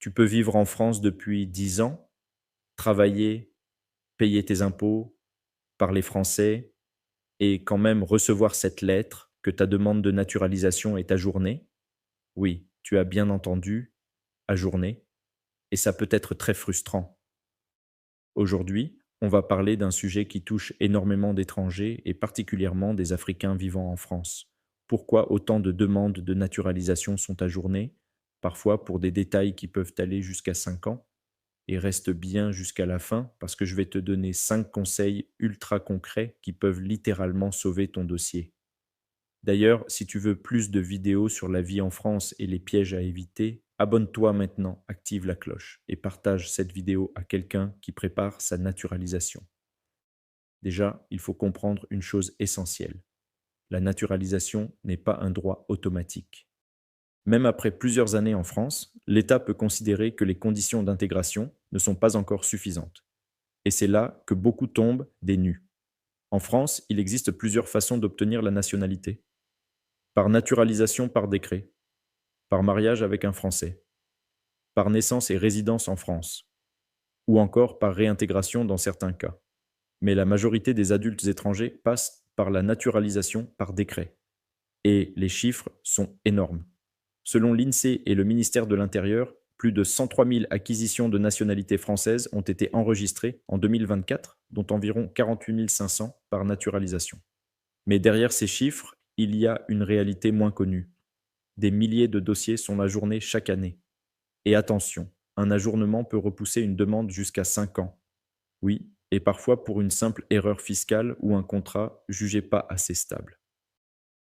Tu peux vivre en France depuis 10 ans, travailler, payer tes impôts, parler français et quand même recevoir cette lettre que ta demande de naturalisation est ajournée. Oui, tu as bien entendu, ajournée, et ça peut être très frustrant. Aujourd'hui, on va parler d'un sujet qui touche énormément d'étrangers et particulièrement des Africains vivant en France. Pourquoi autant de demandes de naturalisation sont ajournées, parfois pour des détails qui peuvent aller jusqu'à 5 ans? Et reste bien jusqu'à la fin parce que je vais te donner 5 conseils ultra concrets qui peuvent littéralement sauver ton dossier. D'ailleurs, si tu veux plus de vidéos sur la vie en France et les pièges à éviter, abonne-toi maintenant, active la cloche et partage cette vidéo à quelqu'un qui prépare sa naturalisation. Déjà, il faut comprendre une chose essentielle. La naturalisation n'est pas un droit automatique. Même après plusieurs années en France, l'État peut considérer que les conditions d'intégration ne sont pas encore suffisantes. Et c'est là que beaucoup tombent des nues. En France, il existe plusieurs façons d'obtenir la nationalité. Par naturalisation par décret, par mariage avec un Français, par naissance et résidence en France, ou encore par réintégration dans certains cas. Mais la majorité des adultes étrangers passent par la naturalisation par décret. Et les chiffres sont énormes. Selon l'INSEE et le ministère de l'Intérieur, plus de 103 000 acquisitions de nationalité française ont été enregistrées en 2024, dont environ 48 500 par naturalisation. Mais derrière ces chiffres, il y a une réalité moins connue. Des milliers de dossiers sont ajournés chaque année. Et attention, un ajournement peut repousser une demande jusqu'à 5 ans. Oui, et parfois pour une simple erreur fiscale ou un contrat jugé pas assez stable.